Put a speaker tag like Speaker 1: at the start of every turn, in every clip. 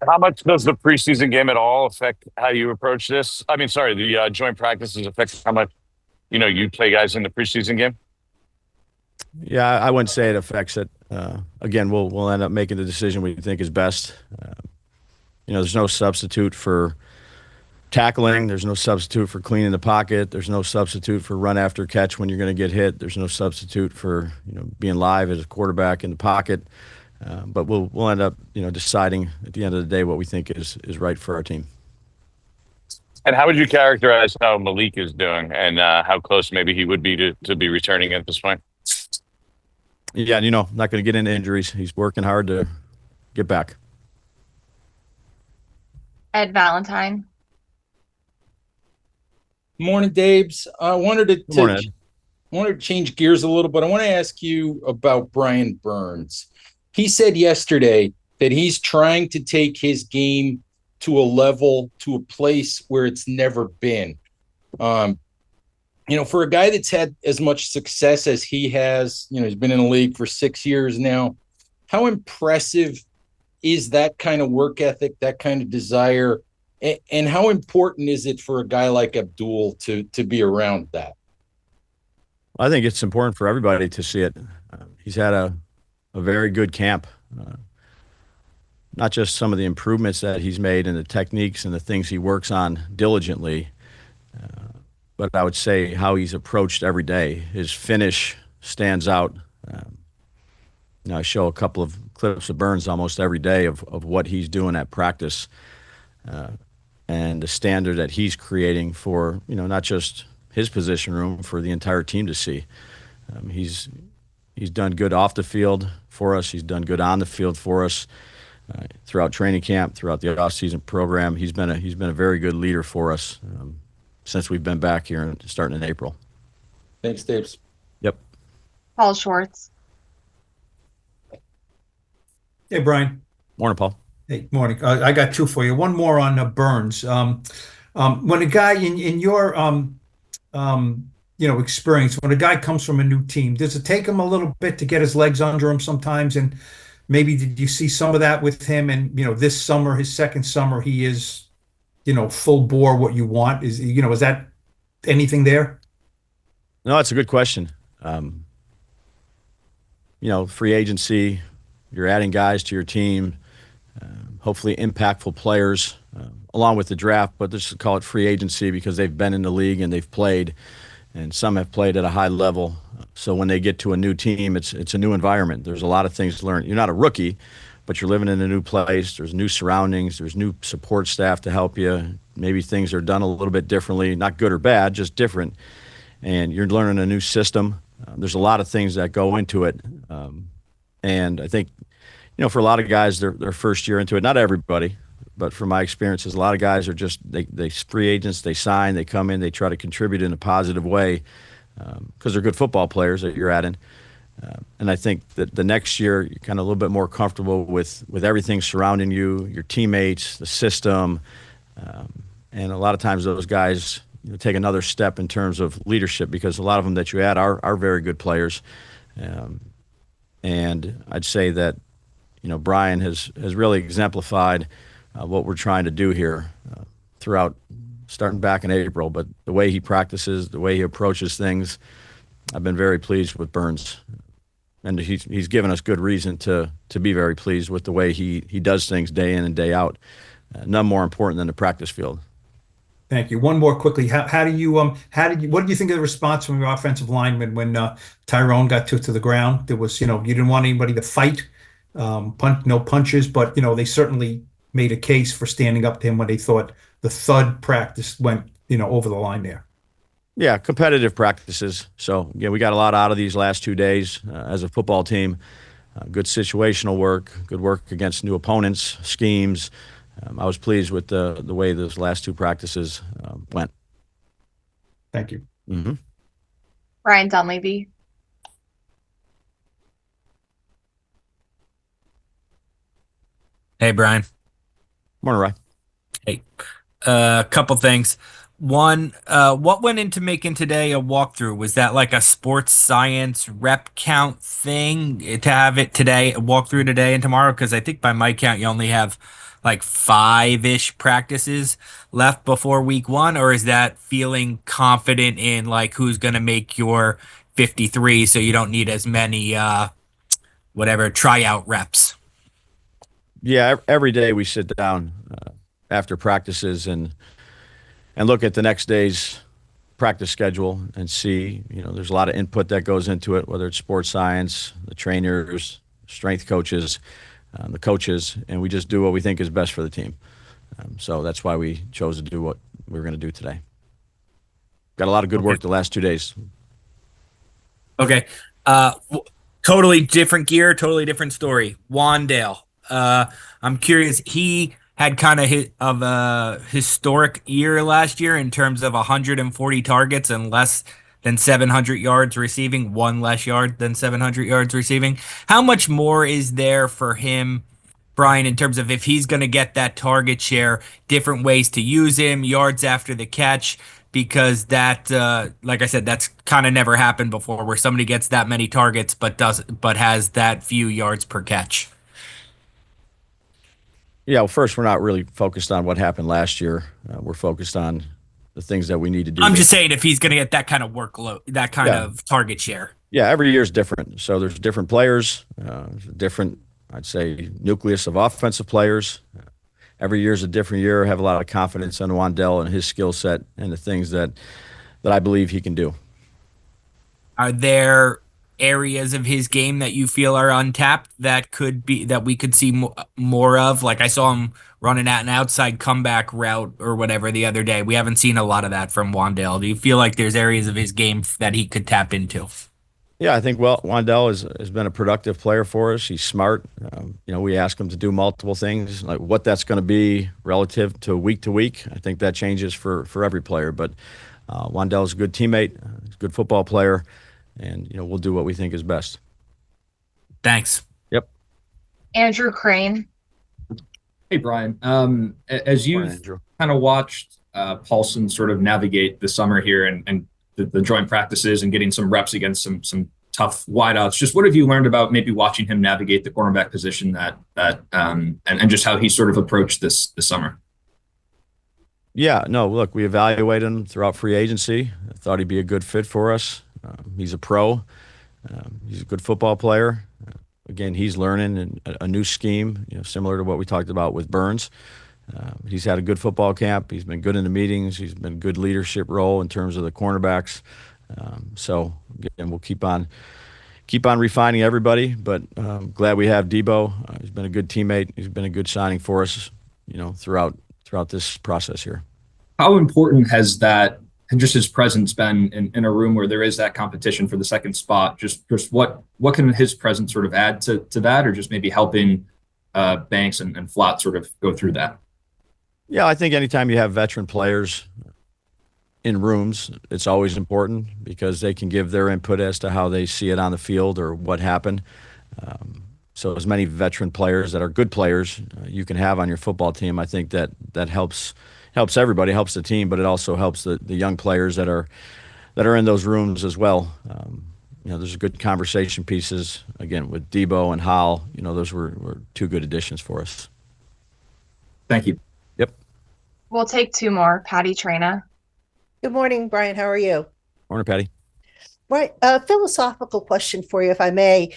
Speaker 1: How much does the preseason game at all affect how you approach this? I mean, sorry, the joint practices affect how much you play guys in the preseason game.
Speaker 2: Yeah, I wouldn't say it affects it. Again, we'll end up making the decision we think is best. There's no substitute for tackling. There's no substitute for cleaning the pocket. There's no substitute for run after catch when you're going to get hit. There's no substitute for being live as a quarterback in the pocket. But we'll end up deciding at the end of the day what we think is right for our team.
Speaker 1: And how would you characterize how Malik is doing and how close maybe he would be to be returning at this point?
Speaker 2: Yeah, not going to get into injuries. He's working hard to get back.
Speaker 3: Ed Valentine.
Speaker 4: Morning, Dabes. I wanted to,
Speaker 2: Good morning, Ed.
Speaker 4: wanted to change gears a little bit. I want to ask you about Brian Burns. He said yesterday that he's trying to take his game to a place where it's never been. For a guy that's had as much success as he has, he's been in the league for 6 years now. How impressive is that kind of work ethic, that kind of desire? And how important is it for a guy like Abdul to be around that?
Speaker 2: I think it's important for everybody to see it. He's had a very good camp. Not just some of the improvements that he's made and the techniques and the things he works on diligently, but I would say how he's approached every day. His finish stands out. I show a couple of clips of Burns almost every day of what he's doing at practice, and the standard that he's creating for not just his position room, for the entire team to see. He's done good off the field for us. He's done good on the field for us. Throughout training camp, throughout the off-season program, he's been a very good leader for us since we've been back here and starting in April.
Speaker 4: Thanks, Daves.
Speaker 2: Yep.
Speaker 3: Paul Schwartz.
Speaker 5: Hey, Brian.
Speaker 2: Morning, Paul.
Speaker 5: Hey, morning. I got two for you. One more on Burns. When a guy in your experience, when a guy comes from a new team, does it take him a little bit to get his legs under him sometimes? And maybe did you see some of that with him? And this summer, his second summer, he is full bore what you want. Is that anything there?
Speaker 2: No, it's a good question. Free agency, you're adding guys to your team, hopefully impactful players, along with the draft, but let's just call it free agency because they've been in the league and they've played, and some have played at a high level. So when they get to a new team, it's a new environment. There's a lot of things to learn. You're not a rookie, but you're living in a new place. There's new surroundings. There's new support staff to help you. Maybe things are done a little bit differently, not good or bad, just different. And you're learning a new system. There's a lot of things that go into it. And I think, for a lot of guys, their first year into it, not everybody, but from my experiences, a lot of guys are just, they free agents, they sign, they come in, they try to contribute in a positive way because they're good football players that you're adding. And I think that the next year, you're kind of a little bit more comfortable with everything surrounding you, your teammates, the system. And a lot of times those guys take another step in terms of leadership because a lot of them that you add are very good players. And I'd say that, Brian has really exemplified what we're trying to do here throughout, starting back in April. But the way he practices, the way he approaches things, I've been very pleased with Burns. And he's given us good reason to be very pleased with the way he does things day in and day out. None more important than the practice field.
Speaker 5: Thank you. One more quickly. What do you think of the response from your offensive lineman when Tyrone got to the ground? There was, you didn't want anybody to fight, no punches, but they certainly made a case for standing up to him when they thought the thud practice went, over the line there.
Speaker 2: Yeah, competitive practices. So, we got a lot out of these last 2 days as a football team. Good situational work, good work against new opponents, schemes. I was pleased with the way those last two practices went.
Speaker 5: Thank you.
Speaker 2: Mm-hmm.
Speaker 3: Ryan Dunleavy.
Speaker 6: Hey, Brian.
Speaker 2: Morning, Ryan.
Speaker 6: Hey. A couple things. One, what went into making today a walkthrough? Was that like a sports science rep count thing to have it today, a walkthrough today and tomorrow? Because I think by my count, you only have like 5-ish practices left before week 1, or is that feeling confident in like who's going to make your 53 so you don't need as many whatever tryout reps?
Speaker 2: Yeah, every day we sit down after practices and look at the next day's practice schedule and see, there's a lot of input that goes into it, whether it's sports science, the trainers, strength coaches, the coaches, and we just do what we think is best for the team. So that's why we chose to do what we were going to do today. Got a lot of good work the last 2 days.
Speaker 6: Okay. Totally different gear, totally different story. Wandale. I'm curious. He had kind of a historic year last year in terms of 140 targets and less than 700 yards receiving, one less yard than 700 yards receiving. How much more is there for him, Brian, in terms of if he's going to get that target share, different ways to use him, yards after the catch? Because that, like I said, that's kind of never happened before, where somebody gets that many targets but has that few yards per catch.
Speaker 2: Yeah, well, first, we're not really focused on what happened last year. We're focused on the things that we need to do.
Speaker 6: I'm just saying if he's going to get that kind of workload, that kind
Speaker 2: Yeah.
Speaker 6: of target share.
Speaker 2: Yeah, every year is different. So there's different players, different, I'd say, nucleus of offensive players. Every year is a different year. I have a lot of confidence in Wandale and his skill set and the things that I believe he can do.
Speaker 6: Are there areas of his game that you feel are untapped that we could see more of? Like I saw him running at an outside comeback route or whatever the other day. We haven't seen a lot of that from Wandale. Do you feel like there's areas of his game that he could tap into?
Speaker 2: Yeah, I think, Wandale has been a productive player for us. He's smart. We ask him to do multiple things, like what that's going to be relative to week. I think that changes for every player. But Wandale's a good teammate, he's a good football player, and we'll do what we think is best.
Speaker 6: Thanks.
Speaker 2: Yep.
Speaker 3: Andrew Crane.
Speaker 7: Hey, Brian. As
Speaker 2: Morning,
Speaker 7: you've
Speaker 2: Andrew.
Speaker 7: kind of watched Paulson sort of navigate the summer here and the joint practices and getting some reps against some tough wideouts, just what have you learned about maybe watching him navigate the cornerback position and just how he sort of approached this summer?
Speaker 2: Yeah, no, look, we evaluated him throughout free agency. I thought he'd be a good fit for us. He's a pro. He's a good football player. Again, he's learning a new scheme, similar to what we talked about with Burns. He's had a good football camp. He's been good in the meetings. He's been a good leadership role in terms of the cornerbacks. So again, we'll keep on refining everybody. But glad we have Daboll. He's been a good teammate. He's been a good signing for us, throughout this process here.
Speaker 7: How important has that and just his presence been in a room where there is that competition for the second spot? Just what can his presence sort of add to that, or just maybe helping Banks and Flott sort of go through that?
Speaker 2: Yeah, I think anytime you have veteran players in rooms, it's always important because they can give their input as to how they see it on the field or what happened. So as many veteran players that are good players you can have on your football team, I think that helps everybody, helps the team, but it also helps the young players that are in those rooms as well. There's good conversation pieces, again, with Daboll and Hall. Those were two good additions for us.
Speaker 7: Thank you.
Speaker 2: Yep.
Speaker 3: We'll take two more. Patty Traina.
Speaker 8: Good morning, Brian. How are you?
Speaker 2: Morning, Patty.
Speaker 8: Right. A philosophical question for you, if I may.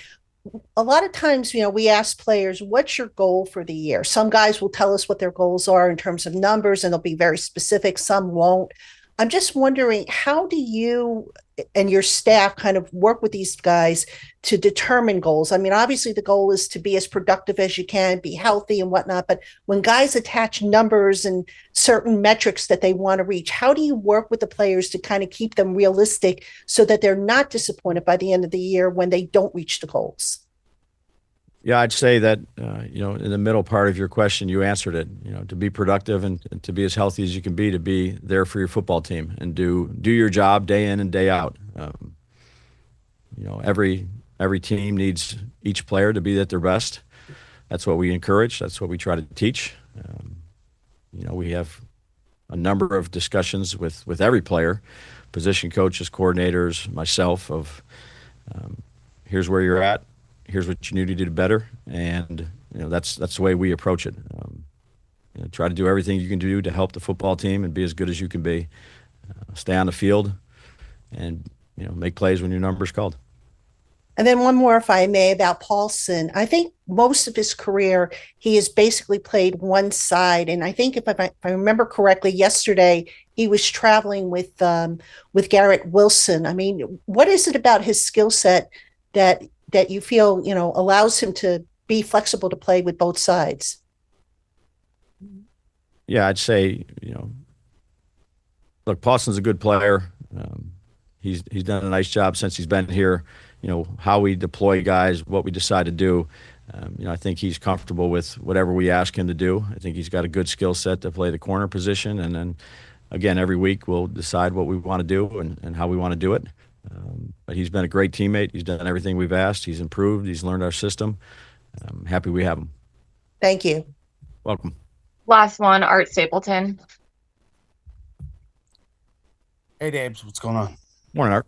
Speaker 8: A lot of times, we ask players, what's your goal for the year? Some guys will tell us what their goals are in terms of numbers, and they'll be very specific. Some won't. I'm just wondering, how do you and your staff kind of work with these guys to determine goals? I mean, obviously the goal is to be as productive as you can, be healthy and whatnot. But when guys attach numbers and certain metrics that they want to reach, how do you work with the players to kind of keep them realistic so that they're not disappointed by the end of the year when they don't reach the goals?
Speaker 2: Yeah, I'd say that, in the middle part of your question, you answered it, to be productive and to be as healthy as you can be, to be there for your football team and do your job day in and day out. Every team needs each player to be at their best. That's what we encourage. That's what we try to teach. We have a number of discussions with every player, position coaches, coordinators, myself, of here's where you're at. Here's what you need to do better, and that's the way we approach it. try to do everything you can do to help the football team and be as good as you can be. Stay on the field and, make plays when your number's called.
Speaker 8: And then one more, if I may, about Paulson. I think most of his career, he has basically played one side. And I think if I remember correctly, yesterday he was traveling with Garrett Wilson. I mean, what is it about his skill set that you feel, allows him to be flexible to play with both sides?
Speaker 2: Yeah, I'd say, look, Paulson's a good player. He's done a nice job since he's been here. How we deploy guys, what we decide to do. I think he's comfortable with whatever we ask him to do. I think he's got a good skill set to play the corner position. And then, again, every week we'll decide what we want to do and how we want to do it. But he's been a great teammate. He's done everything we've asked. He's improved. He's learned our system. I'm happy we have him.
Speaker 8: Thank you.
Speaker 2: Welcome.
Speaker 3: Last one, Art Stapleton.
Speaker 9: Hey, Dabes, what's going on?
Speaker 2: Morning, Art.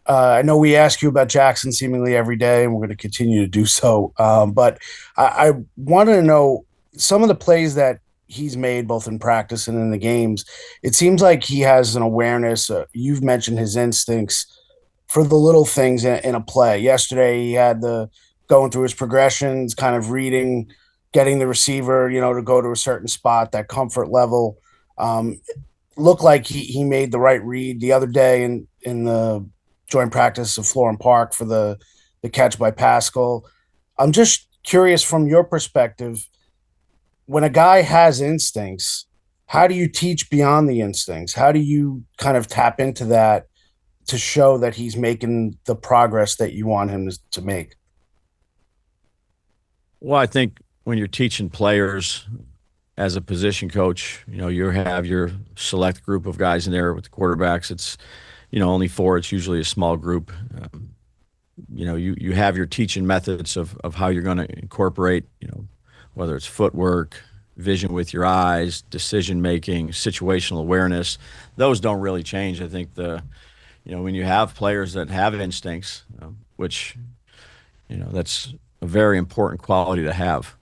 Speaker 9: I know we ask you about Jackson seemingly every day, and we're going to continue to do so. But I wanted to know some of the plays that he's made, both in practice and in the games. It seems like he has an awareness. You've mentioned his instincts for the little things in a play. Yesterday, he had going through his progressions, kind of reading, getting the receiver, to go to a certain spot, that comfort level. Looked like he made the right read the other day in the joint practice of Florham Park for the catch by Pascal. I'm just curious from your perspective, when a guy has instincts, how do you teach beyond the instincts? How do you kind of tap into that to show that he's making the progress that you want him to make?
Speaker 2: Well, I think when you're teaching players as a position coach, you have your select group of guys in there with the quarterbacks. It's, only 4. It's usually a small group. You have your teaching methods of how you're going to incorporate, whether it's footwork, vision with your eyes, decision-making, situational awareness. Those don't really change. I think when you have players that have instincts, which, that's a very important quality to have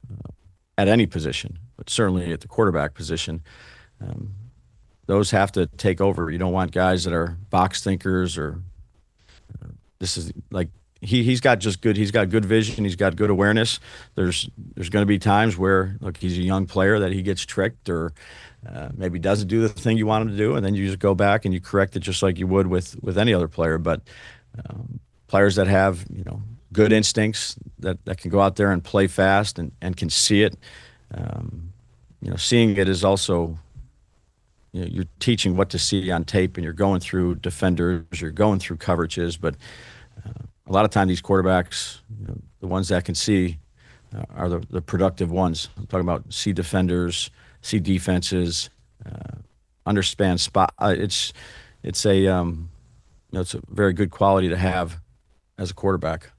Speaker 2: at any position, but certainly at the quarterback position, those have to take over. You don't want guys that are box thinkers or this is like he's got good vision. He's got good awareness. There's going to be times where, look, he's a young player that he gets tricked or maybe doesn't do the thing you want him to do, and then you just go back and you correct it just like you would with any other player. But players that have, good instincts that can go out there and play fast and can see it. Seeing it is also, you're teaching what to see on tape, and you're going through defenders, you're going through coverages. But a lot of time these quarterbacks, the ones that can see are the productive ones. I'm talking about see defenders, see defenses, understand spot. It's a very good quality to have as a quarterback.